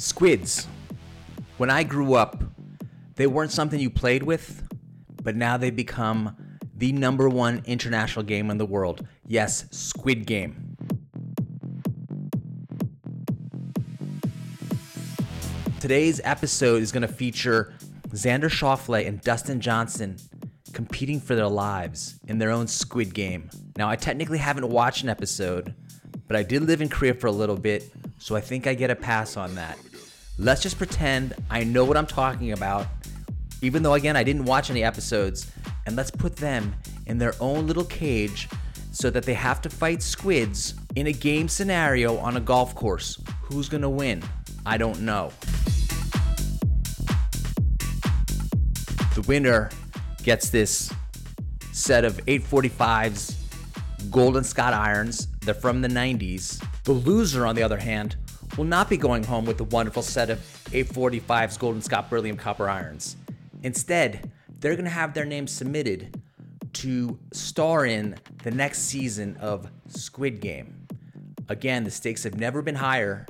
Squids. When I grew up, they weren't something you played with, but now they've become the #1 international game in the world. Yes, Squid Game. Today's episode is going to feature Xander Schauffele and Dustin competing for their lives in their own Squid Game. Now, I technically haven't watched an episode, but I did live in Korea for a little bit, so I think I get a pass on that. Let's just pretend I know what I'm talking about, even though, again, I didn't watch any episodes, and let's put them in their own little cage so that they have to fight squids in a game scenario on a golf course. Who's gonna win? I don't know. The winner gets this set of 845s Golden Scott irons. They're from the 90s. The loser, on the other hand, will not be going home with the wonderful set of 845s Golden Scott beryllium copper irons. Instead, they're going to have their names submitted to star in the next season of Squid Game. Again, the stakes have never been higher.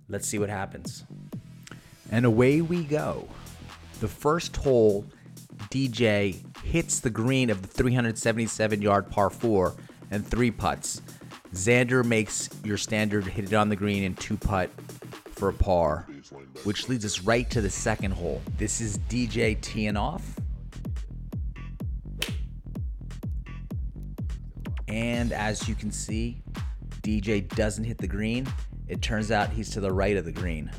Let's see what happens. And away we go. The first hole, DJ hits the green of the 377-yard par 4 and 3 putts. Xander makes your standard hit it on the green and 2-putt for a par, which leads us right to the second hole. This is DJ teeing off. And as you can see, DJ doesn't hit the green. It turns out he's to the right of the green.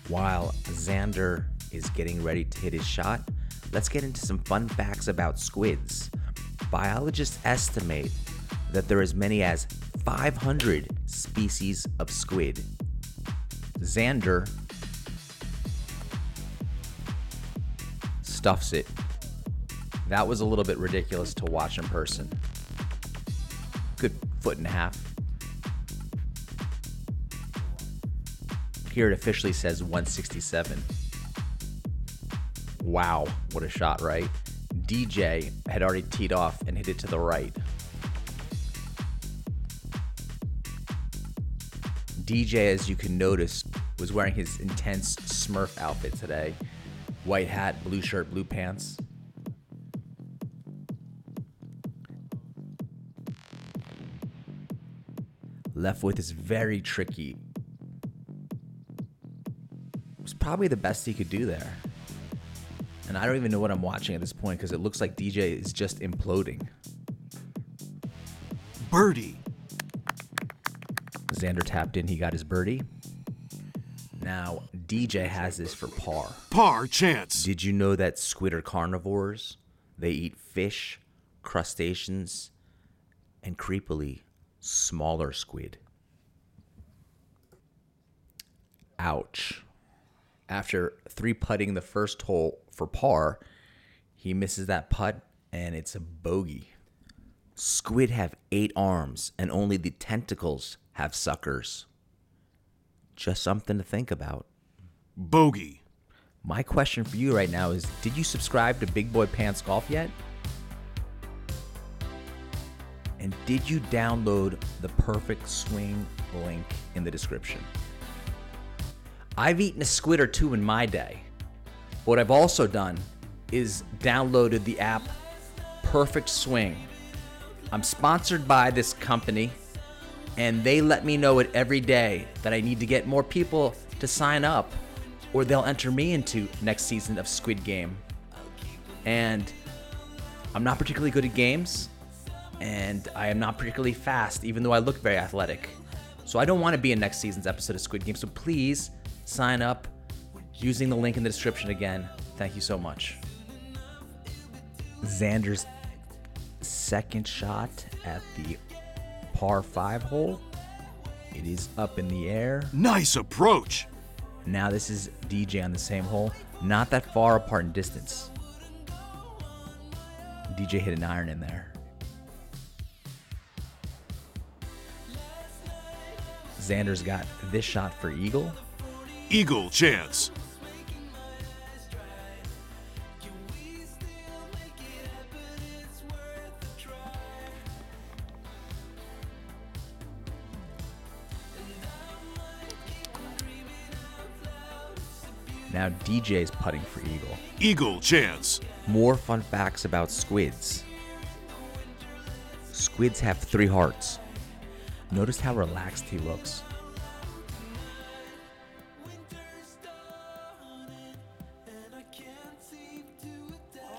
While Xander is getting ready to hit his shot, let's get into some fun facts about squids. Biologists estimate that there are as many as 500 species of squid. Xander stuffs it. That was a little bit ridiculous to watch in person. Good 1.5 feet. Here it officially says 167. Wow, what a shot, right? DJ had already teed off and hit it to the right. DJ, as you can notice, was wearing his intense Smurf outfit today. White hat, blue shirt, blue pants. Left with is very tricky. It was probably the best he could do there. And I don't even know what I'm watching at this point because it looks like DJ is just imploding. Birdie. Xander tapped in, he got his birdie. Now, DJ has this for par. Par chance. Did you know that squid are carnivores? They eat fish, crustaceans, and creepily, smaller squid. Ouch. After 3-putting the first hole for par, he misses that putt, and it's a bogey. Squid have 8 arms, and only the tentacles have suckers. Just something to think about. Bogey. My question for you right now is, did you subscribe to Big Boy Pants Golf yet? And did you download the Perfect Swing link in the description? I've eaten a squid or two in my day. What I've also done is downloaded the app Perfect Swing. I'm sponsored by this company, and they let me know it every day that I need to get more people to sign up, or they'll enter me into next season of Squid Game. And I'm not particularly good at games, and I am not particularly fast, even though I look very athletic. So I don't want to be in next season's episode of Squid Game, so please sign up using the link in the description again. Thank you so much. Xander's second shot at the par 5 hole. It is up in the air. Nice approach. Now this is DJ on the same hole, not that far apart in distance. DJ hit an iron in there. Xander's got this shot for eagle. Eagle chance. Now DJ's putting for eagle. Eagle chance. More fun facts about squids. Squids have 3 hearts. Notice how relaxed he looks.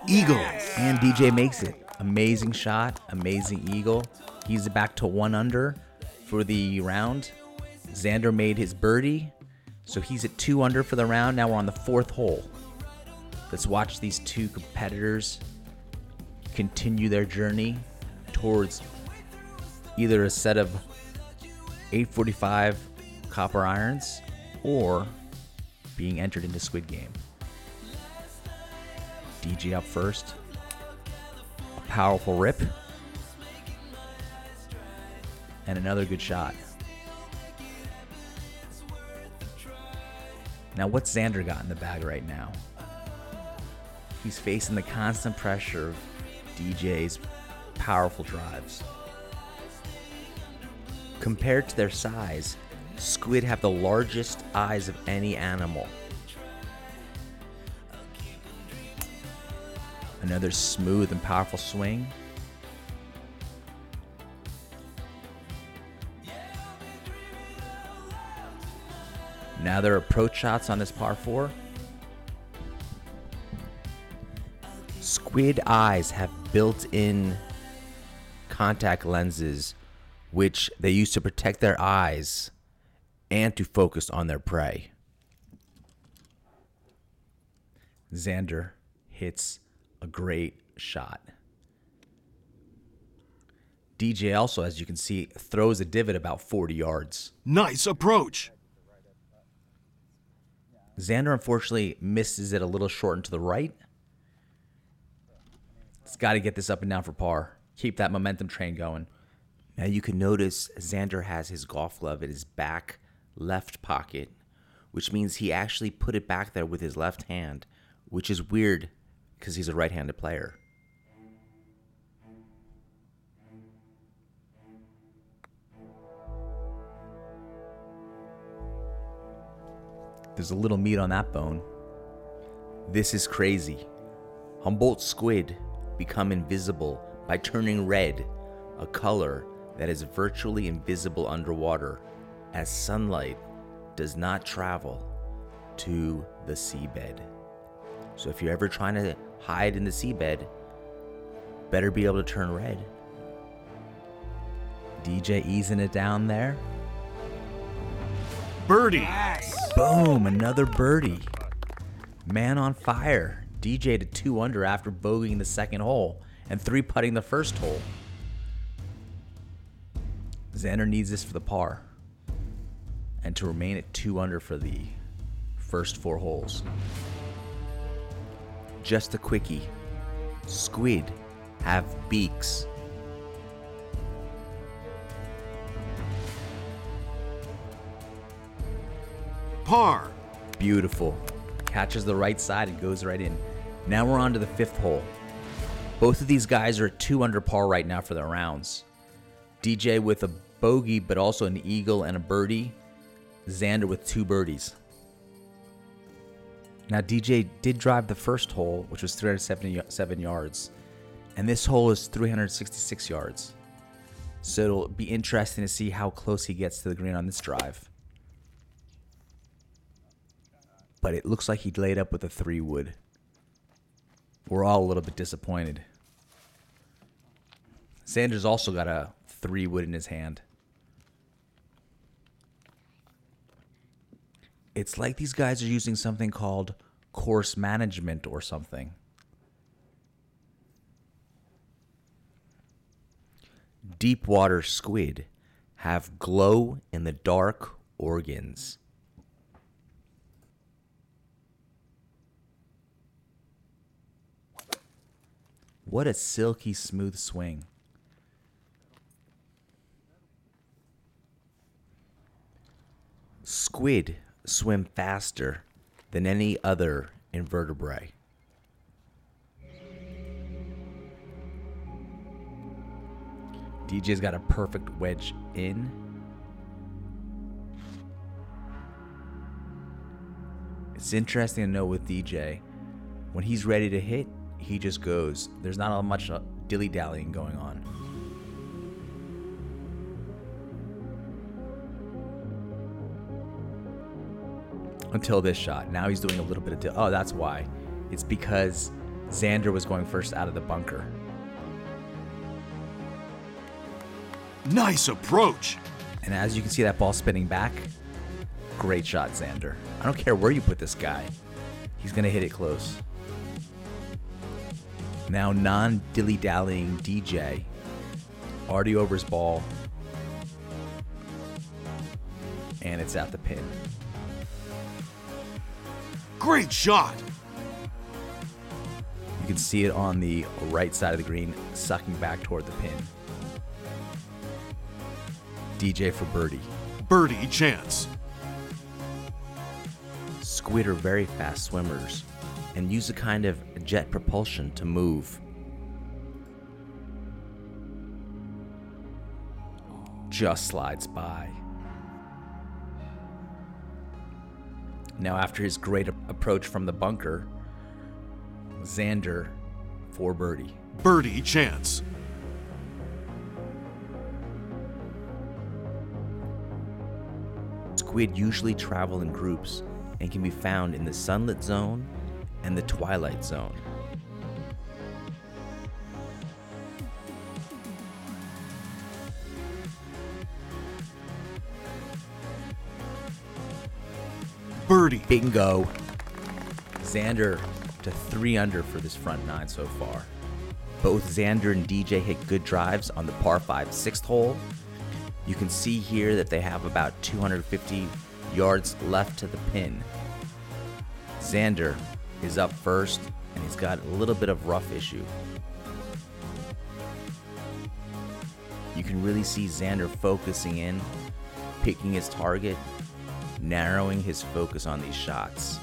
Eagle. And DJ makes it. Amazing shot, amazing eagle. He's back to 1 under for the round. Xander made his birdie, so he's at 2 under for the round. Now we're on the 4th hole. Let's watch these two competitors continue their journey towards either a set of 845 copper irons or being entered into Squid Game. DJ up first. A powerful rip. And another good shot. Now, what's Xander got in the bag right now? He's facing the constant pressure of DJ's powerful drives. Compared to their size, squid have the largest eyes of any animal. Another smooth and powerful swing. Now their approach shots on this par 4. Squid eyes have built-in contact lenses which they use to protect their eyes and to focus on their prey. Xander hits a great shot. DJ also, as you can see, throws a divot about 40 yards. Nice approach. Xander unfortunately misses it a little short and to the right. It's got to get this up and down for par. Keep that momentum train going. Now you can notice Xander has his golf glove in his back left pocket, which means he actually put it back there with his left hand, which is weird because he's a right-handed player. There's a little meat on that bone. This is crazy. Humboldt squid become invisible by turning red, a color that is virtually invisible underwater, as sunlight does not travel to the seabed. So if you're ever trying to hide in the seabed, better be able to turn red. DJ easing it down there. Birdie. Boom, another birdie. Man on fire. DJ to 2 under after bogeying the second hole and 3-putting the first hole. Xander needs this for the par and to remain at 2 under for the first 4 holes. Just a quickie. Squid have beaks. Par. Beautiful. Catches the right side and goes right in. Now we're on to the 5th hole. Both of these guys are at 2 under par right now for their rounds. DJ with a bogey, but also an eagle and a birdie. Xander with 2 birdies. Now DJ did drive the first hole, which was 377 yards. And this hole is 366 yards. So it'll be interesting to see how close he gets to the green on this drive. But it looks like he laid up with a 3-wood. We're all a little bit disappointed. Xander's also got a 3-wood in his hand. It's like these guys are using something called course management or something. Deep water squid have glow-in-the-dark organs. What a silky smooth swing. Squid swim faster than any other invertebrate. DJ's got a perfect wedge in. It's interesting to know with DJ, when he's ready to hit, he just goes. There's not much dilly-dallying going on. Until this shot. Now he's doing a little bit of... Oh, that's why. It's because Xander was going first out of the bunker. Nice approach. And as you can see that ball spinning back, great shot, Xander. I don't care where you put this guy. He's going to hit it close. Now non-dilly-dallying DJ. Already over his ball. And it's at the pin. Great shot. You can see it on the right side of the green, sucking back toward the pin. DJ for birdie. Birdie chance. Squid are very fast swimmers and use a kind of jet propulsion to move. Just slides by. Now after his great approach from the bunker, Xander for birdie. Birdie chance. Squid usually travel in groups and can be found in the sunlit zone and the twilight zone. Birdie. Bingo. Xander to 3 under for this front 9 so far. Both Xander and DJ hit good drives on the par 5 6th hole. You can see here that they have about 250 yards left to the pin. Xander is up first, and he's got a little bit of rough issue. You can really see Xander focusing in, picking his target, narrowing his focus on these shots.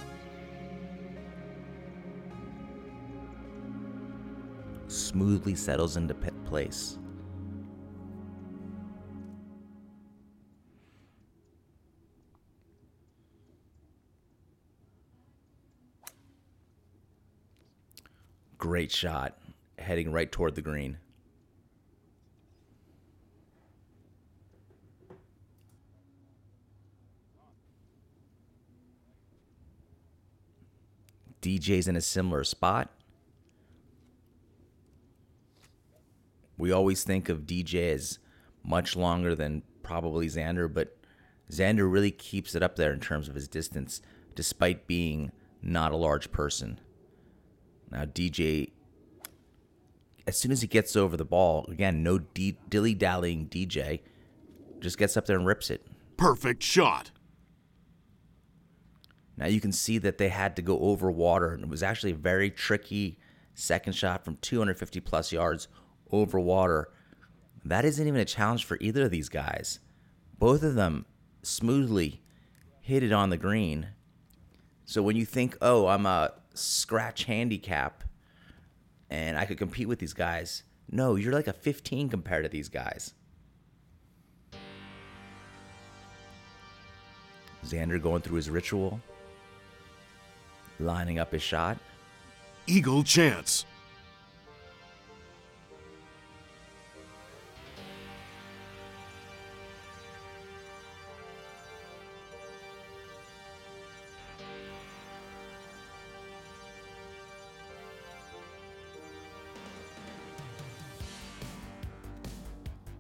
Smoothly settles into place. Great shot, heading right toward the green. DJ's in a similar spot. We always think of DJ as much longer than probably Xander, but Xander really keeps it up there in terms of his distance, despite being not a large person. Now DJ, as soon as he gets over the ball, again, no dilly-dallying DJ, just gets up there and rips it. Perfect shot. Now you can see that they had to go over water, and it was actually a very tricky second shot from 250 plus yards over water. That isn't even a challenge for either of these guys. Both of them smoothly hit it on the green. So when you think, oh, I'm a scratch handicap and I could compete with these guys, no, you're like a 15 compared to these guys. Xander going through his ritual, lining up his shot. Eagle chance.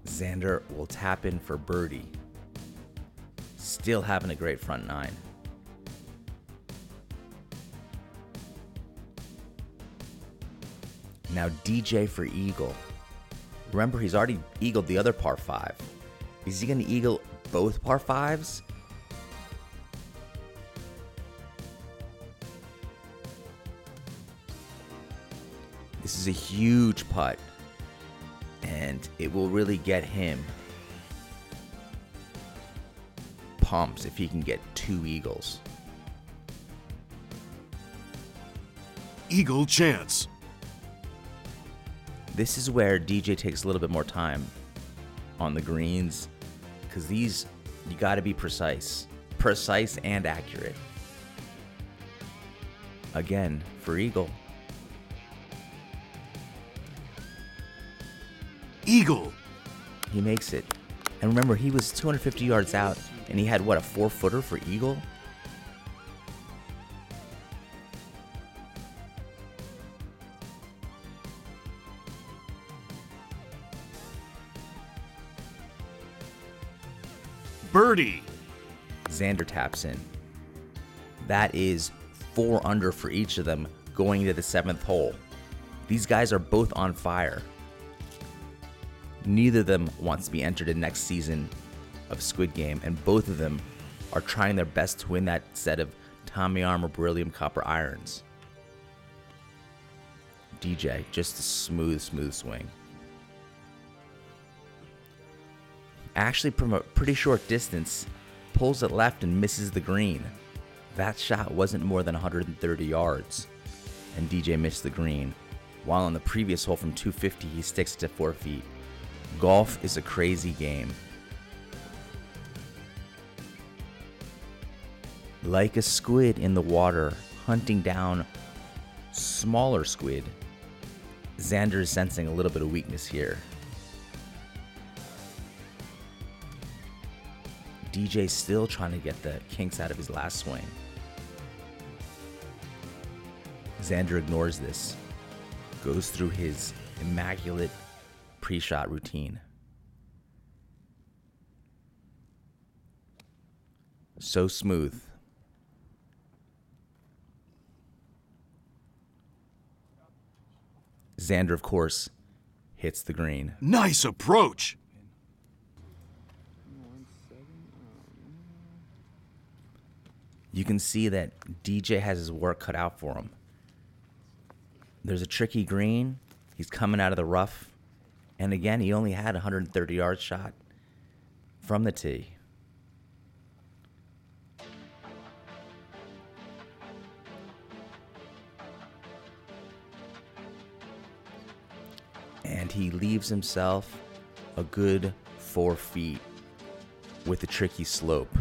Xander will tap in for birdie. Still having a great front 9. Now DJ for eagle. Remember, he's already eagled the other par 5. Is he going to eagle both par 5s? This is a huge putt, and it will really get him pumped if he can get 2 eagles. Eagle chance. This is where DJ takes a little bit more time on the greens, because these, you got to be precise and accurate. Again for eagle. Eagle. He makes it. And remember, he was 250 yards out, and he had, what, a 4-footer for eagle? Birdie. Xander taps in. That is 4 under for each of them going into the 7th hole. These guys are both on fire. Neither of them wants to be entered in next season of Squid Game, and both of them are trying their best to win that set of Tommy Armour Beryllium Copper irons. DJ, just a smooth swing. Actually, from a pretty short distance, pulls it left and misses the green. That shot wasn't more than 130 yards, and DJ missed the green, while on the previous hole from 250, he sticks to 4 feet. Golf is a crazy game. Like a squid in the water, hunting down smaller squid, Xander is sensing a little bit of weakness here. DJ's still trying to get the kinks out of his last swing. Xander ignores this, goes through his immaculate pre-shot routine. So smooth. Xander, of course, hits the green. Nice approach. You can see that DJ has his work cut out for him. There's a tricky green. He's coming out of the rough. And again, he only had a 130-yard shot from the tee. And he leaves himself a good 4 feet with a tricky slope.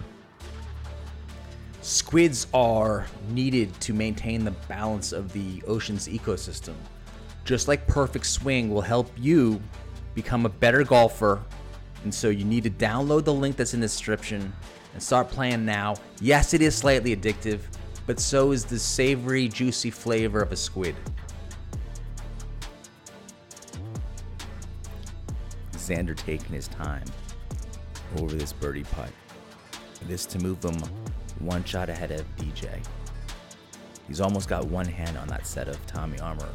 Squids are needed to maintain the balance of the ocean's ecosystem. Just like Perfect Swing will help you become a better golfer, and so you need to download the link that's in the description and start playing now. Yes, it is slightly addictive, but so is the savory, juicy flavor of a squid. Xander taking his time over this birdie putt. This to move him 1 shot ahead of DJ. He's almost got one hand on that set of Tommy Armour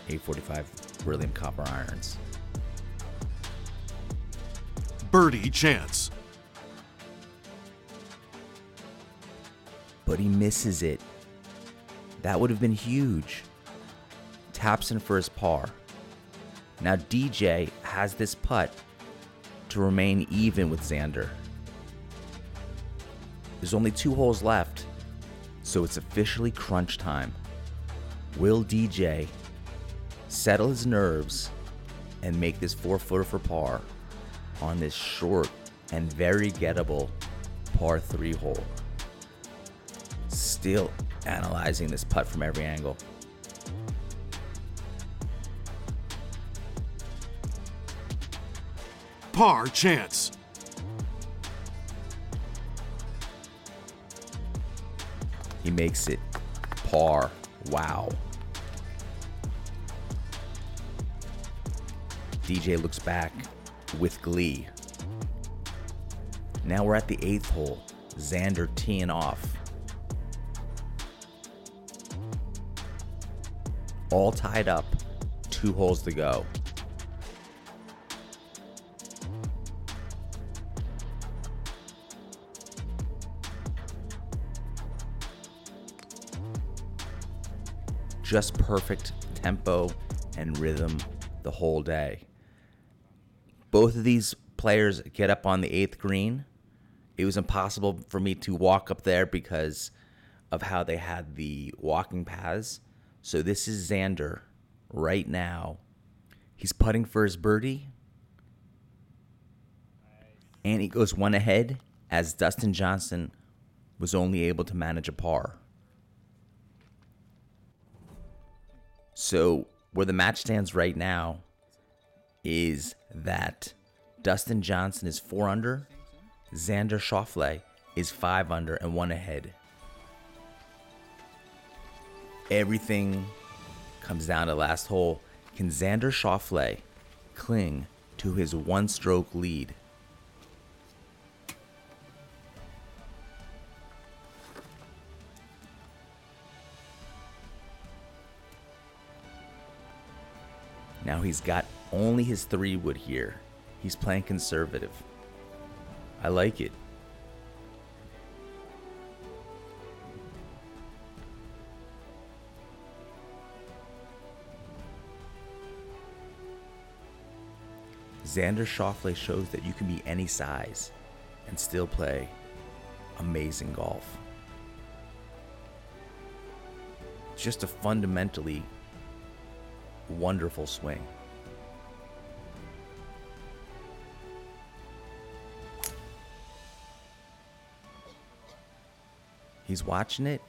845 Beryllium Copper irons. Birdie chance. But he misses it. That would have been huge. Taps in for his par. Now DJ has this putt to remain even with Xander. There's only 2 holes left, so it's officially crunch time. Will DJ settle his nerves and make this 4-footer for par on this short and very gettable par 3 hole? Still analyzing this putt from every angle. Par chance. He makes it par. Wow. DJ looks back with glee. Now we're at the 8th hole. Xander teeing off. All tied up. 2 holes to go. Just perfect tempo and rhythm the whole day. Both of these players get up on the 8th green. It was impossible for me to walk up there because of how they had the walking paths. So this is Xander right now. He's putting for his birdie. And he goes 1 ahead as Dustin Johnson was only able to manage a par. So where the match stands right now is that Dustin Johnson is 4 under, Xander Schauffele is 5 under and 1 ahead. Everything comes down to last hole. Can Xander Schauffele cling to his 1-stroke lead? Now he's got only his 3-wood here. He's playing conservative. I like it. Xander Schauffele shows that you can be any size and still play amazing golf. Just a fundamentally wonderful swing. He's watching it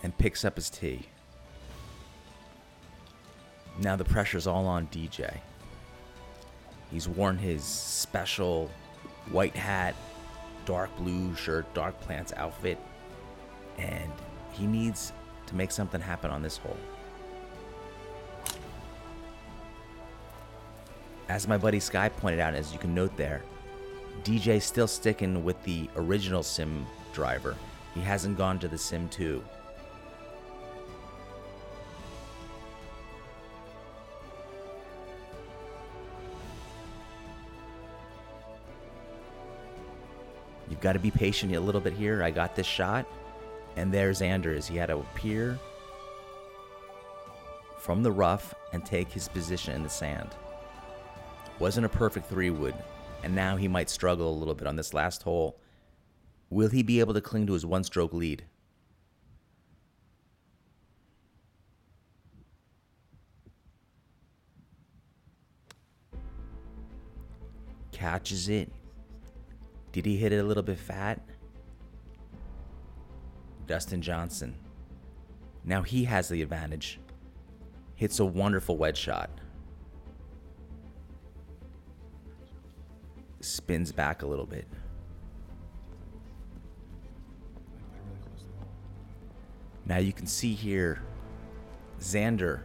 and picks up his tee. Now the pressure's all on DJ. He's worn his special white hat, dark blue shirt, dark plants outfit, and he needs to make something happen on this hole. As my buddy Sky pointed out, as you can note there, DJ's still sticking with the original Sim driver. He hasn't gone to the Sim 2. You've got to be patient a little bit here. I got this shot, and there's Anders. He had to appear from the rough and take his position in the sand. Wasn't a perfect 3-wood, and now he might struggle a little bit on this last hole. Will he be able to cling to his 1-stroke lead? Catches it. Did he hit it a little bit fat? Dustin Johnson. Now he has the advantage. Hits a wonderful wedge shot. Spins back a little bit. Now you can see here, Xander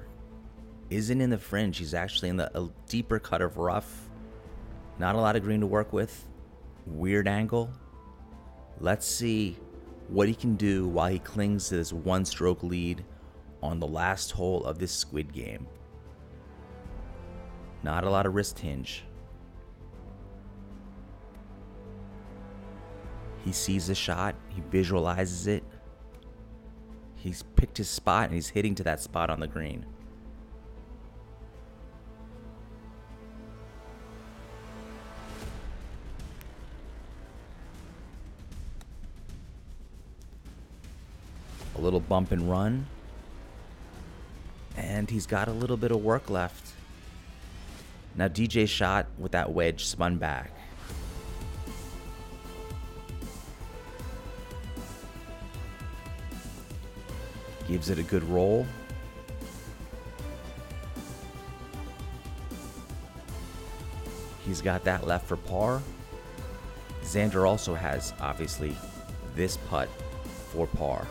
isn't in the fringe. He's actually in a deeper cut of rough. Not a lot of green to work with. Weird angle. Let's see what he can do while he clings to this 1-stroke lead on the last hole of this Squid game. Not a lot of wrist hinge. He sees the shot. He visualizes it. He's picked his spot and he's hitting to that spot on the green. A little bump and run. And he's got a little bit of work left. Now DJ's shot with that wedge spun back. Gives it a good roll. He's got that left for par. Xander also has, obviously, this putt for par.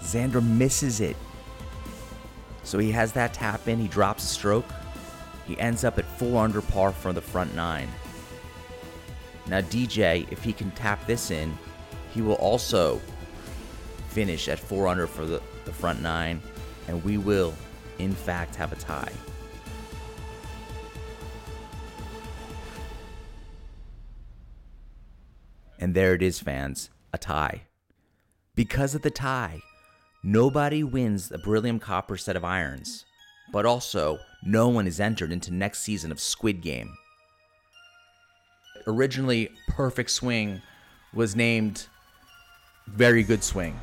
Xander misses it. So he has that tap in, he drops a stroke. He ends up at 4 under par for the front 9. Now DJ, if he can tap this in, he will also finish at 4 under for the front 9, and we will, in fact, have a tie. And there it is, fans, a tie. Because of the tie, nobody wins the Beryllium Copper set of irons, but also no one is entered into next season of Squid Game. Originally perfect swing was named Very Good Swing.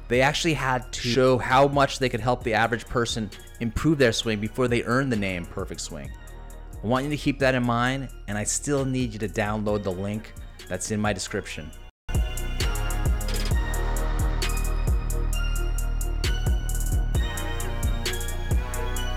They actually had to show how much they could help the average person improve their swing before they earned the name Perfect Swing. I want you to keep that in mind, and I still need you to download the link that's in my description.